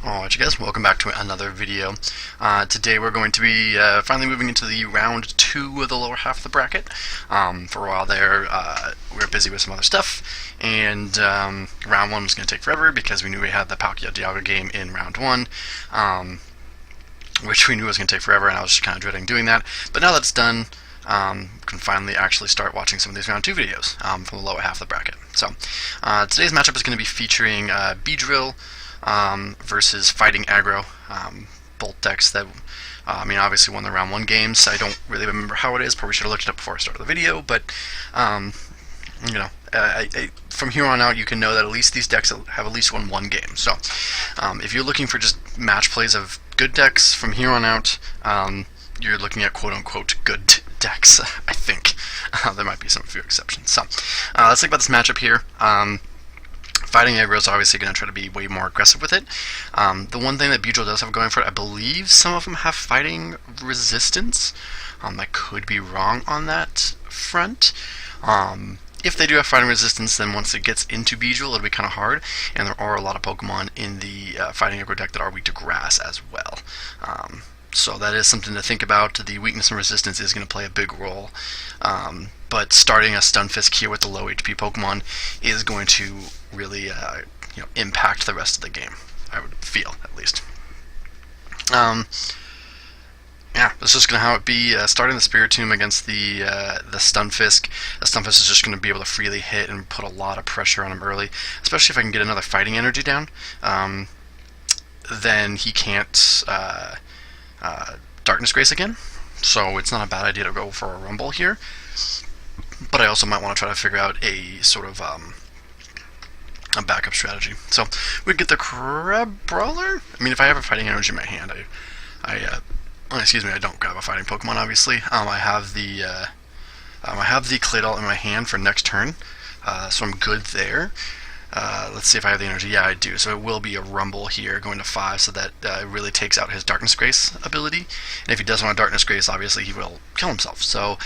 Alright you guys, welcome back to another video. Today we're going to be finally moving into the round 2 of the lower half of the bracket. For a while there, we were busy with some other stuff, and round 1 was going to take forever because we knew we had the Palkia-Dialga game in round 1, which we knew was going to take forever, and I was just kind of dreading doing that. But now that it's done, we can finally actually start watching some of these round 2 videos from the lower half of the bracket. So today's matchup is going to be featuring Beedrill versus Fighting Aggro, both decks that, obviously won the round 1 games. I don't really remember how it is, probably should have looked it up before I started the video, but, from here on out you can know that at least these decks have at least won 1 game. So, if you're looking for just match plays of good decks, from here on out, you're looking at quote-unquote good decks, I think. There might be some few exceptions. So, let's think about this matchup here. Fighting Aggro is obviously going to try to be way more aggressive with it. The one thing that Beedrill does have going for it, I believe some of them have fighting resistance. I could be wrong on that front. If they do have fighting resistance, then once it gets into Beedrill, it'll be kind of hard, and there are a lot of Pokemon in the Fighting Aggro deck that are weak to grass as well. So that is something to think about. The weakness and resistance is going to play a big role. But starting a Stunfisk here with the low HP Pokemon is going to really impact the rest of the game, I would feel, at least. Yeah, that's just going to how it be. Starting the Spiritomb against the Stunfisk. The Stunfisk is just going to be able to freely hit and put a lot of pressure on him early, especially if I can get another fighting energy down. Then he can't Darkness Grace again, so it's not a bad idea to go for a Rumble here. But I also might want to try to figure out a sort of a backup strategy. So we'd get the Crab Brawler. I mean, if I have a fighting energy in my hand, I don't grab a fighting Pokemon. Obviously, I have the Claydol in my hand for next turn, so I'm good there. Let's see if I have the energy. Yeah, I do. So it will be a Rumble here, going to 5, so that it really takes out his Darkness Grace ability. And if he doesn't want Darkness Grace, obviously he will kill himself. So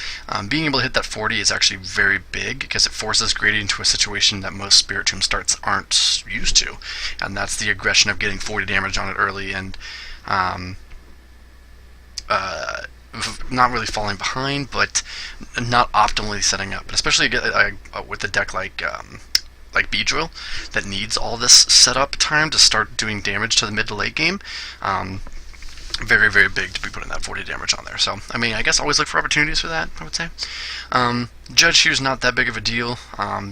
being able to hit that 40 is actually very big, because it forces Grady into a situation that most Spiritomb starts aren't used to. And that's the aggression of getting 40 damage on it early and not really falling behind, but not optimally setting up. But especially with a deck like Beedrill, that needs all this setup time to start doing damage to the mid to late game. Very, very big to be putting that 40 damage on there. So, I guess always look for opportunities for that, I would say. Judge here is not that big of a deal,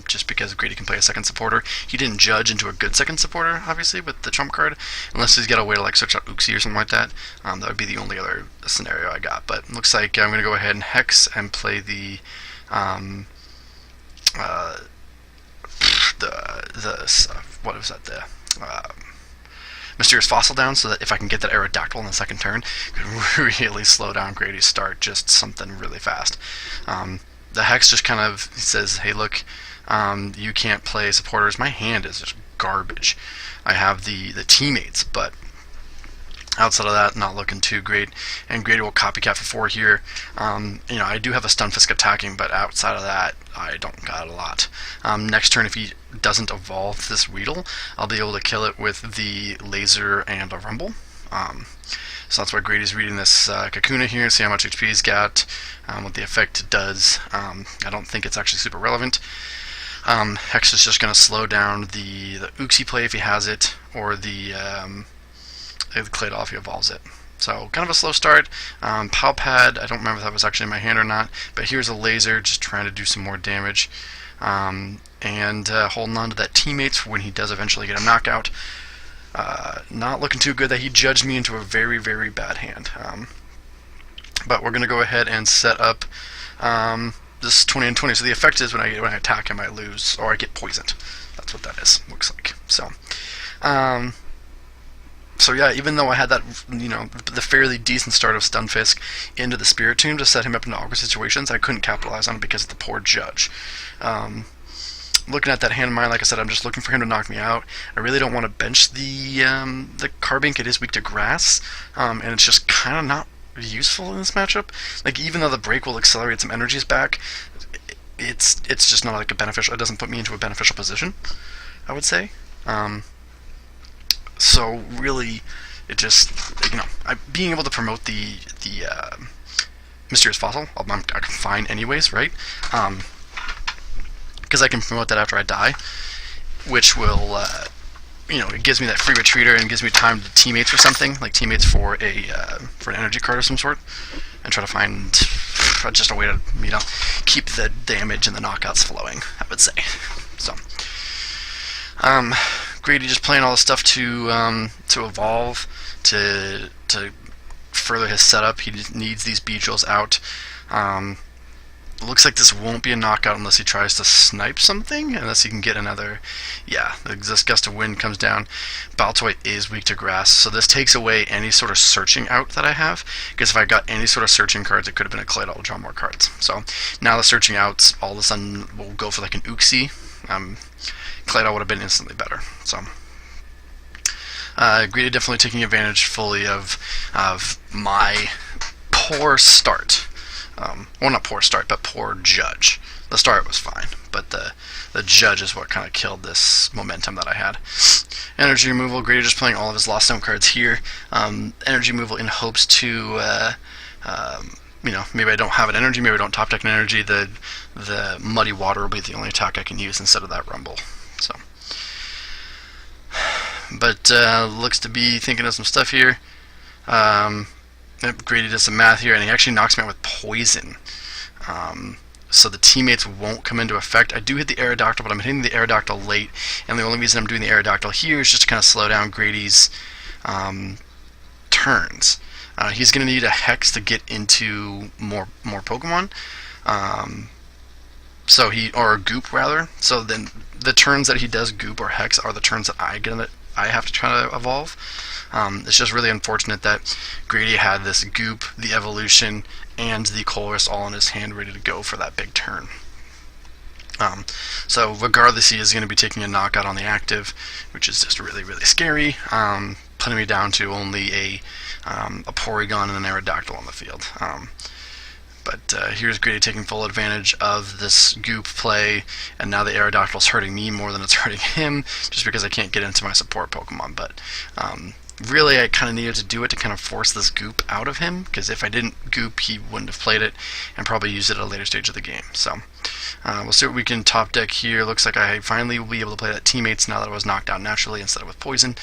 just because Grady can play a second supporter. He didn't judge into a good second supporter, obviously, with the trump card, unless he's got a way to switch out Uxie or something like that. That would be the only other scenario I got. But looks like I'm going to go ahead and Hex and play the what was that, the Mysterious Fossil down, so that if I can get that Aerodactyl in the second turn, could really slow down Grady's start, just something really fast. The Hex just kind of says, hey look, you can't play supporters, my hand is just garbage. I have the teammates, but outside of that, not looking too great, and Grady will copycat for 4 here. I do have a Stunfisk attacking, but outside of that, I don't got a lot. Next turn, if he doesn't evolve this Weedle, I'll be able to kill it with the Laser and a Rumble. So that's why Grady's reading this Kakuna here, see how much HP he's got, what the effect does. I don't think it's actually super relevant. Hex is just going to slow down the Uxie play if he has it, or the Claydol if he evolves it. So kind of a slow start. Pow Pad, I don't remember if that was actually in my hand or not, but here's a Laser just trying to do some more damage. And holding on to that teammates for when he does eventually get a knockout. Not looking too good that he judged me into a very, very bad hand. But we're going to go ahead and set up this 20 and 20. So the effect is when I attack him, I lose, or I get poisoned. That's what that is, looks like. So yeah, even though I had that, the fairly decent start of Stunfisk into the Spiritomb to set him up into awkward situations, I couldn't capitalize on it because of the poor judge. Looking at that hand of mine, like I said, I'm just looking for him to knock me out. I really don't want to bench the Carbink. It is weak to grass, and it's just kind of not useful in this matchup. Like, even though the break will accelerate some energies back, it's just not like a beneficial. It doesn't put me into a beneficial position, I would say. So really, it just, being able to promote the mysterious fossil, I'm fine anyways, right? Because I can promote that after I die, which will it gives me that free retreater and gives me time to teammates or something, like teammates for an energy card of some sort, and try to find just a way to keep the damage and the knockouts flowing, I would say. So, Grady just playing all the stuff to evolve to further his setup. He needs these Beedrills out. Looks like this won't be a knockout unless he tries to snipe something, unless he can get another. Yeah, this gust of wind comes down. Baltoy is weak to grass, so this takes away any sort of searching out that I have, because if I got any sort of searching cards, it could have been a Claydol to draw more cards. So now the searching outs all of a sudden will go for like an Uxie. Claydol would have been instantly better. So Greedy definitely taking advantage fully of my poor start. Well, not poor start, but poor judge. The start was fine, but the judge is what kind of killed this momentum that I had. Energy removal, Grady just playing all of his Lost Stone cards here. Energy removal in hopes to, maybe I don't have an energy, maybe I don't top deck an energy. The Muddy Water will be the only attack I can use instead of that Rumble. So, but looks to be thinking of some stuff here. Grady does some math here, and he actually knocks me out with poison. So the teammates won't come into effect. I do hit the Aerodactyl, but I'm hitting the Aerodactyl late, and the only reason I'm doing the Aerodactyl here is just to kind of slow down Grady's turns. He's going to need a Hex to get into more Pokemon. Or a Goop rather. So then the turns that he does Goop or Hex are the turns that I have to try to evolve. It's just really unfortunate that Grady had this Goop, the Evolution, and the Colress all in his hand ready to go for that big turn. So regardless, he is going to be taking a knockout on the active, which is just really, really scary, putting me down to only a Porygon and an Aerodactyl on the field. But here's Grady taking full advantage of this Goop play, and now the Aerodactyl's hurting me more than it's hurting him, just because I can't get into my support Pokemon. But really, I kind of needed to do it to kind of force this Goop out of him, because if I didn't Goop, he wouldn't have played it, and probably used it at a later stage of the game. So we'll see what we can top deck here. Looks like I finally will be able to play that Teammates now that I was knocked out naturally instead of with Poison.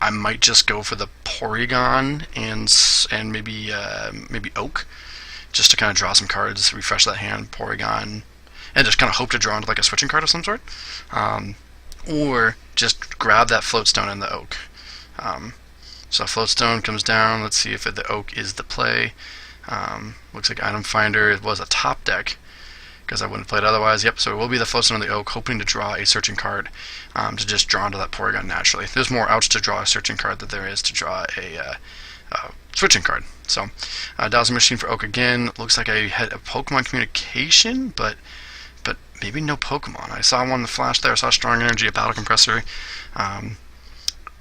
I might just go for the Porygon and maybe Oak, just to kind of draw some cards, refresh that hand, Porygon, and just kind of hope to draw into like a switching card of some sort, or just grab that Floatstone and the Oak. So Floatstone comes down. Let's see if the Oak is the play. Looks like Item Finder. It was a top deck, because I wouldn't have played otherwise. Yep, so it will be the Floatstone and the Oak, hoping to draw a searching card to just draw into that Porygon naturally. There's more outs to draw a searching card than there is to draw a switching card. So, Dazzle Machine for Oak again. Looks like I had a Pokemon Communication, but maybe no Pokemon. I saw one flash there. I saw Strong Energy, a Battle Compressor.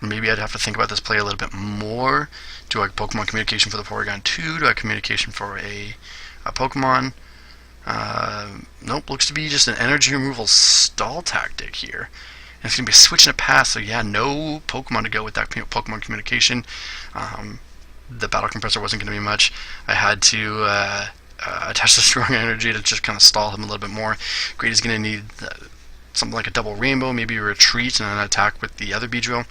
Maybe I'd have to think about this play a little bit more. Do I Pokemon Communication for the Porygon 2? Do I Communication for a Pokemon? Nope, looks to be just an energy removal stall tactic here. And it's going to be switching a pass, so yeah, no Pokemon to go with that Pokemon Communication. The Battle Compressor wasn't going to be much. I had to attach the Strong Energy to just kind of stall him a little bit more. Grady's going to need something like a double Rainbow, maybe a Retreat and an attack with the other Beedrill.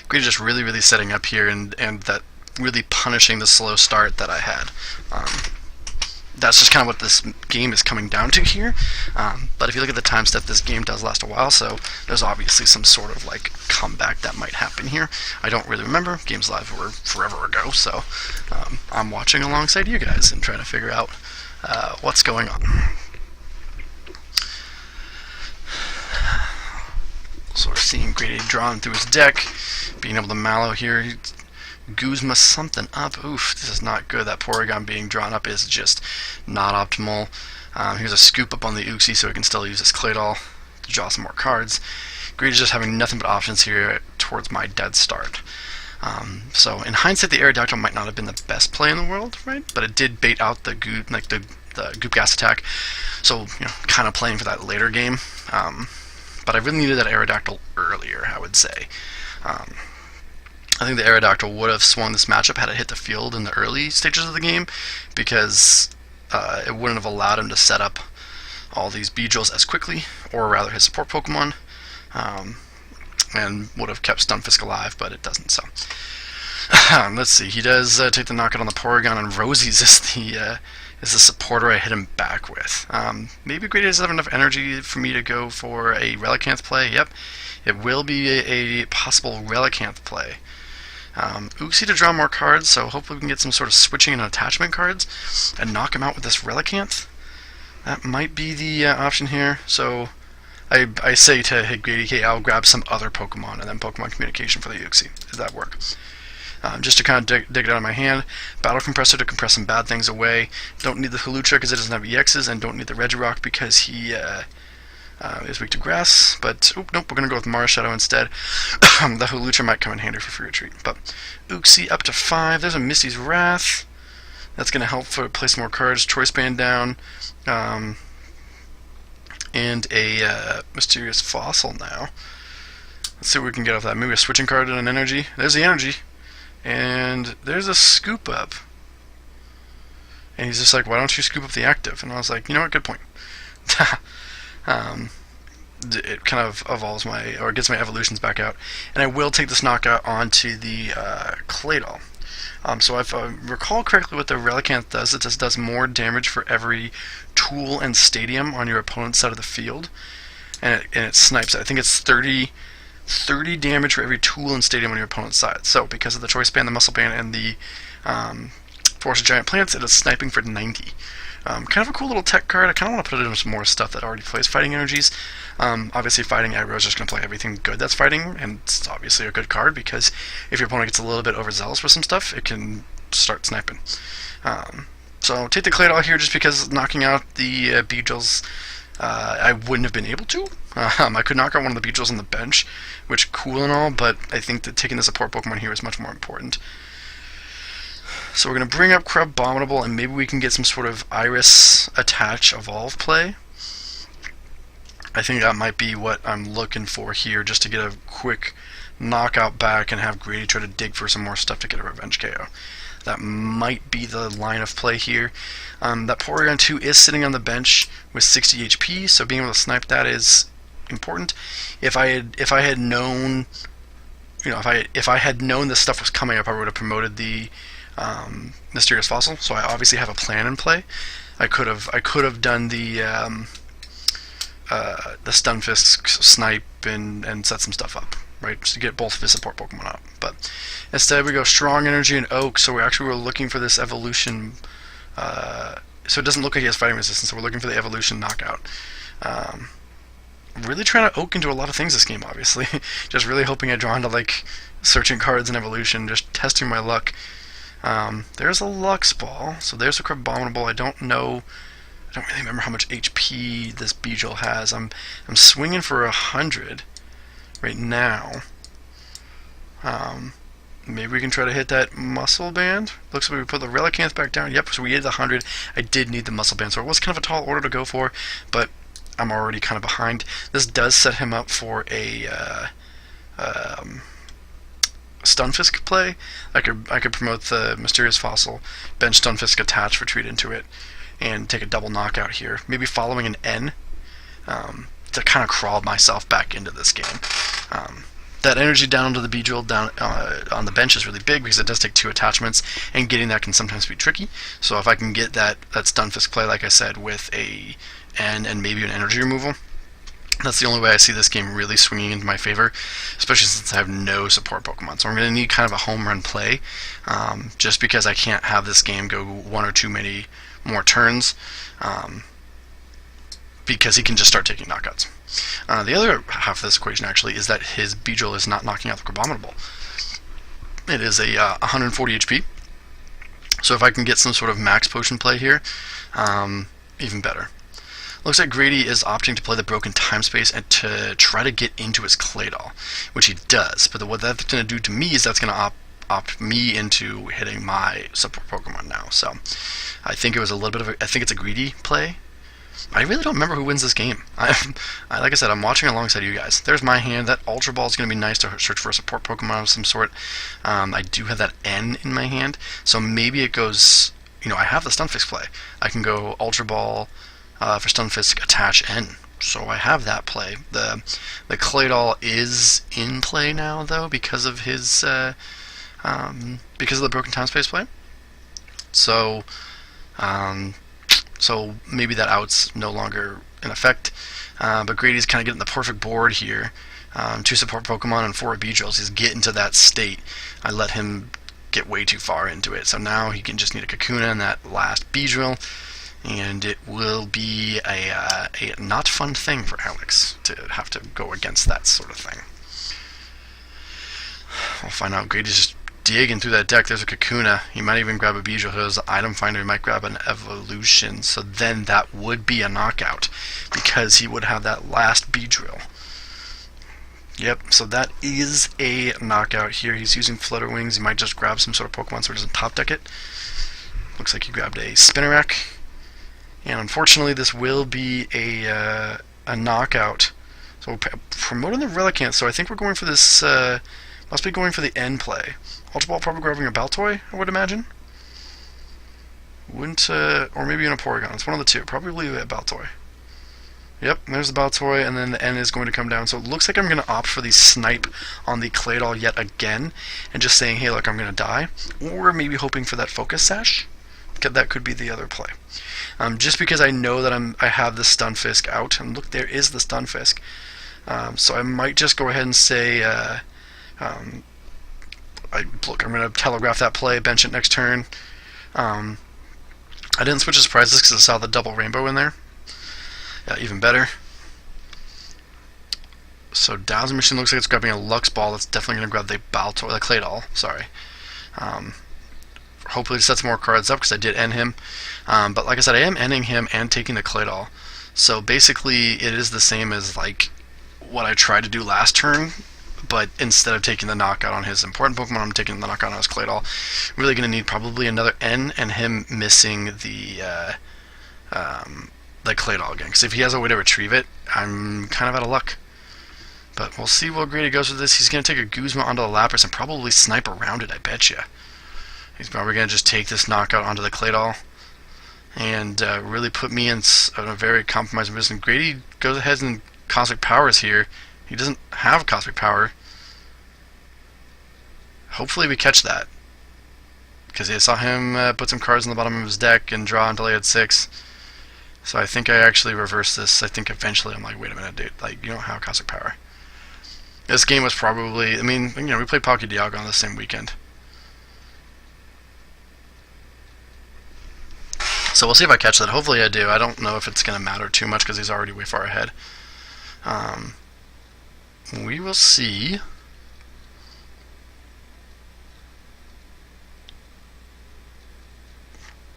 Grady's just really, really setting up here, and that really punishing the slow start that I had. That's just kind of what this game is coming down to here. But if you look at the time step, this game does last a while, so there's obviously some sort of like comeback that might happen here. I don't really remember. Games Live were forever ago, so I'm watching alongside you guys and trying to figure out what's going on. So we're seeing Grady drawing through his deck, being able to Mallow here. Guzma something up. Oof, this is not good. That Porygon being drawn up is just not optimal. Here's a scoop up on the Uxie so he can still use his Claydol to draw some more cards. Grady's just having nothing but options here towards my dead start. So in hindsight, the Aerodactyl might not have been the best play in the world, right? But it did bait out the Goop, the Goop Gas attack. So kind of playing for that later game. but I really needed that Aerodactyl earlier, I would say. I think the Aerodactyl would have swung this matchup had it hit the field in the early stages of the game, because it wouldn't have allowed him to set up all these Beedrills as quickly, or rather his support Pokemon, and would have kept Stunfisk alive, but it doesn't. So let's see. He does take the knockout on the Porygon, and Rosie's is the supporter I hit him back with. Maybe Grady doesn't have enough energy for me to go for a Relicanth play. Yep, it will be a possible Relicanth play. Uxie to draw more cards, so hopefully we can get some sort of switching and attachment cards and knock him out with this Relicanth. That might be the option here. So I say to Grady, hey, I'll grab some other Pokemon and then Pokemon Communication for the Uxie. Does that work? Just to kind of dig it out of my hand. Battle Compressor to compress some bad things away. Don't need the Hulucha because it doesn't have EXs, and don't need the Regirock because he is weak to grass. But nope, we're going to go with Mara Shadow instead. The Hulucha might come in handy for free retreat. But Uxie up to 5. There's a Misty's Wrath. That's going to help for place more cards. Choice Band down. And a Mysterious Fossil now. Let's see what we can get off that. Maybe a switching card and an energy. There's the energy. And there's a Scoop Up. And he's just like, why don't you scoop up the active? And I was like, you know what, good point. It kind of evolves or gets my evolutions back out. And I will take this knockout onto the Claydol. So if I recall correctly what the Relicanth does, it just does more damage for every tool and stadium on your opponent's side of the field. And it snipes it. I think it's 30 damage for every tool and stadium on your opponent's side. So because of the Choice Band, the Muscle Band, and the Force of Giant Plants, it is sniping for 90. Kind of a cool little tech card. I kind of want to put it in some more stuff that already plays fighting energies. Obviously, fighting aggro is just going to play everything good that's fighting, and it's obviously a good card because if your opponent gets a little bit overzealous with some stuff, it can start sniping. So take the Claydol here just because knocking out the Beedrills, I wouldn't have been able to. I could knock out one of the Beedrills on the bench, which cool and all, but I think that taking the support Pokemon here is much more important. So we're going to bring up Crabominable, and maybe we can get some sort of Iris Attach Evolve play. I think that might be what I'm looking for here, just to get a quick knockout back and have Grady try to dig for some more stuff to get a Revenge KO. That might be the line of play here. That Porygon 2 is sitting on the bench with 60 HP, so being able to snipe that is important. If I had known, if I had known this stuff was coming up, I would have promoted the Mysterious Fossil. So I obviously have a plan in play. I could have done the Stunfisk snipe and set some stuff up, right, just to get both of his support Pokemon up. But instead we go Strong Energy and Oak, so we actually were looking for this evolution, so it doesn't look like he has fighting resistance, so we're looking for the evolution knockout. Really trying to Oak into a lot of things this game, obviously. Just really hoping I draw into like searching cards and evolution, just testing my luck. There's a Lux Ball, so there's a Crabominable. I don't really remember how much HP this Beedrill has. I'm swinging for 100 right now. Maybe we can try to hit that Muscle Band. Looks like we put the Relicanth back down. Yep, so we hit the 100. I did need the Muscle Band, so it was kind of a tall order to go for, but I'm already kind of behind. This does set him up for a Stunfisk play. I could promote the Mysterious Fossil, bench Stunfisk, attach, retreat into it, and take a double knockout here. Maybe following an N to kind of crawl myself back into this game. That energy down onto the Beedrill down on the bench is really big because it does take 2 attachments, and getting that can sometimes be tricky. So if I can get that Stunfisk play, like I said, with a N and maybe an energy removal, that's the only way I see this game really swinging into my favor, especially since I have no support Pokemon. So I'm going to need kind of a home run play, just because I can't have this game go 1 or 2 many more turns, because he can just start taking knockouts. The other half of this equation actually is that his Beedrill is not knocking out the Crabominable. It is a 140 HP, so if I can get some sort of max potion play here, even better. Looks like Grady is opting to play the Broken Time Space and to try to get into his Claydol, which he does. But what that's going to do to me is that's going to opt me into hitting my support Pokemon now. So I think it was a little bit of I think it's a greedy play. I really don't remember who wins this game. Like I said, I'm watching alongside you guys. There's my hand. That Ultra Ball is going to be nice to search for a support Pokemon of some sort. I do have that N in my hand, so maybe it goes... I have the Stunfisk play. I can go Ultra Ball for Stunfisk, attach N. So I have that play. The Claydol is in play now, though, because of his... because of the Broken Time Space play. So... So maybe that out's no longer in effect, but Grady's kind of getting the perfect board here. 2 support Pokemon and 4 Beedrills. He's getting to that state. I let him get way too far into it, so now he can just need a Kakuna and that last Beedrill, and it will be a not fun thing for Alex to have to go against that sort of thing. We'll find out. Grady's just digging through that deck. There's a Kakuna. He might even grab a Beedrill. There's an item finder. He might grab an Evolution. So then that would be a knockout because he would have that last Beedrill. Yep, so that is a knockout here. He's using Flutter Wings. He might just grab some sort of Pokemon so he doesn't top deck it. Looks like he grabbed a Spinnerack. And unfortunately, this will be a knockout. So promoting the Relicanth. So I think we're going for this... must be going for the N play. Ultra Ball probably grabbing a Baltoy, I would imagine. Wouldn't, or maybe an Porygon. It's one of the two. Probably a Baltoy. Yep, there's the Baltoy, and then the N is going to come down. So it looks like I'm going to opt for the Snipe on the Claydol yet again, and just saying, hey, look, I'm going to die. Or maybe hoping for that Focus Sash. That could be the other play. Just because I know that I have the Stunfisk out, and look, there is the Stunfisk. So I might just go ahead and say... look, I'm going to telegraph that play, bench it next turn. I didn't switch to Surprises because I saw the double rainbow in there. Yeah, even better. So Dowsing Machine looks like it's grabbing a Lux Ball. That's definitely going to grab the Baltoy, the Claydol, sorry. Hopefully to set some more cards up because I did end him. But like I said, I am ending him and taking the Claydol. So basically it is the same as like what I tried to do last turn. But instead of taking the knockout on his important Pokemon, I'm taking the knockout on his Claydol. Really going to need probably another N and him missing the Claydol again. Because if he has a way to retrieve it, I'm kind of out of luck. But we'll see where Grady goes with this. He's going to take a Guzma onto the Lapras and probably snipe around it, I betcha. He's probably going to just take this knockout onto the Claydol and really put me in a very compromising position. Grady goes ahead and Cosmic Powers here. He doesn't have Cosmic Power. Hopefully we catch that. Because I saw him put some cards in the bottom of his deck and draw until he had 6. So I think I actually reversed this. I think eventually I'm like, wait a minute, dude. Like, you don't have Cosmic Power. This game was probably... I mean, we played Palkia Dialga on the same weekend. So we'll see if I catch that. Hopefully I do. I don't know if it's going to matter too much because he's already way far ahead. We will see.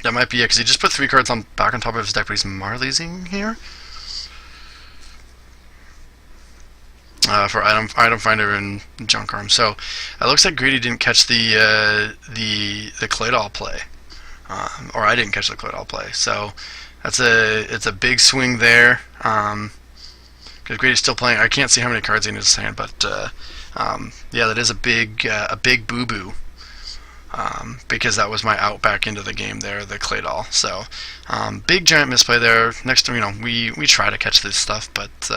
That might be it, because he just put 3 cards back on top of his deck, but he's Marliesing here. For item finder and junk arm. So it looks like Grady didn't catch the Claydol play, or I didn't catch the Claydol play. So it's a big swing there. Because Grady's still playing. I can't see how many cards in his hand, but yeah, that is a big boo boo. Because that was my out back into the game there, the Claydol. So big giant misplay there. Next, we try to catch this stuff, but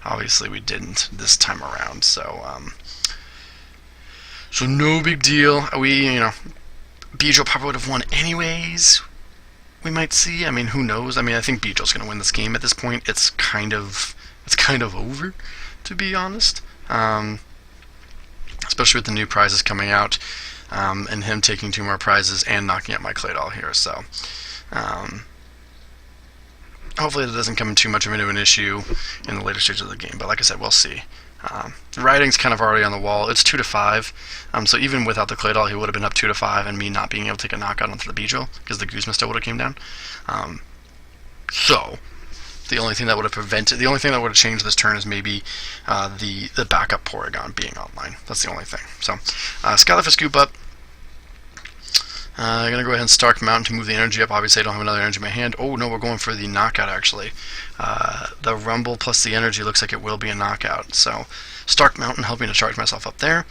obviously we didn't this time around. So so no big deal. Beedrill probably would have won anyways. We might see. I mean, who knows? I mean, I think Beedrill's going to win this game at this point. It's kind of over, to be honest. Especially with the new prizes coming out, and him taking 2 more prizes and knocking out my Claydol here. So hopefully it doesn't come too much of an issue in the later stages of the game. But like I said, we'll see. The writing's kind of already on the wall. It's 2-5. So even without the Claydol, he would have been up 2-5, and me not being able to take a knockout onto the Beedrill because the Guzma still would have came down. So the only thing that would have changed this turn is maybe the backup Porygon being online. That's the only thing. So Skylar for scoop up. I'm going to go ahead and Stark Mountain to move the energy up. Obviously, I don't have another energy in my hand. Oh, no, we're going for the knockout, actually. The Rumble plus the energy looks like it will be a knockout. So, Stark Mountain helping to charge myself up there.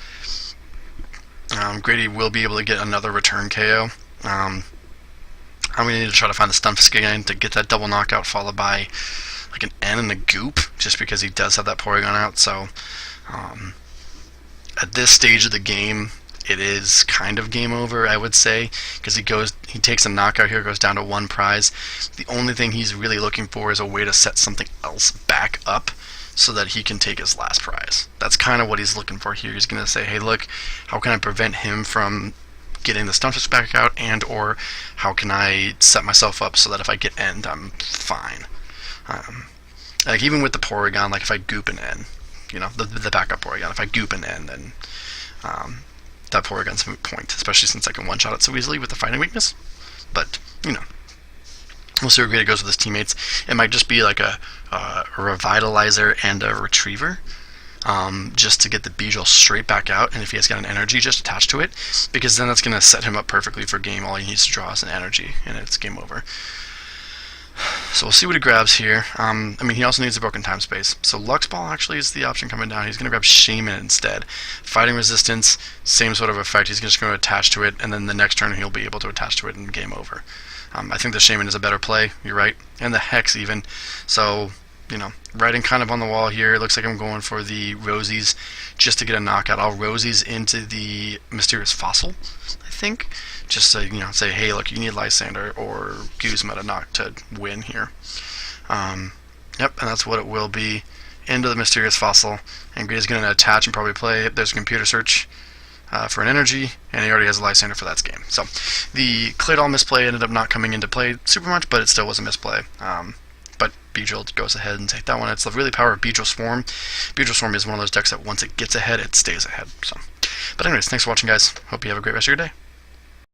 Grady will be able to get another return KO. I'm going to need to try to find the Stunfisk again to get that double knockout, followed by like an N and a Goop, just because he does have that Porygon out. So, at this stage of the game, it is kind of game over, I would say, because he takes a knockout here, goes down to 1 prize. The only thing he's really looking for is a way to set something else back up so that he can take his last prize. That's kind of what he's looking for here. He's going to say, hey, look, how can I prevent him from getting the Stunfisk back out, and or how can I set myself up so that if I get End, I'm fine. Like even with the Porygon, like if I Goop an N, you know, the backup Porygon, if I Goop an N, then that Porygon's a moot point, especially since I can one-shot it so easily with the fighting weakness. But, you know, we'll see where Grady goes with his teammates. It might just be like a Revitalizer and a Retriever, just to get the Beedrill straight back out, and if he has got an energy just attached to it, because then that's going to set him up perfectly for game. All he needs to draw is an energy, and it's game over. So we'll see what he grabs here. I mean, he also needs a Broken Time Space. So Lux Ball actually is the option coming down. He's going to grab Shaman instead. Fighting Resistance, same sort of effect. He's just going to attach to it, and then the next turn he'll be able to attach to it and game over. I think the Shaman is a better play, you're right. And the Hex even. So, you know, writing kind of on the wall here. It looks like I'm going for the Rosies just to get a knockout. I'll Rosies into the Mysterious Fossil, I think. Just to, you know, say, hey, look, you need Lysander or Guzma to knock to win here. Yep, and that's what it will be. Into the Mysterious Fossil. And Grady's going to attach and probably play. There's a Computer Search for an energy, and he already has a Lysander for that game. So the Claydol misplay ended up not coming into play super much, but it still was a misplay. But Beedrill goes ahead and take that one. It's the really power of Beedrill Swarm. Beedrill Swarm is one of those decks that once it gets ahead, it stays ahead. So, but anyways, thanks for watching, guys. Hope you have a great rest of your day.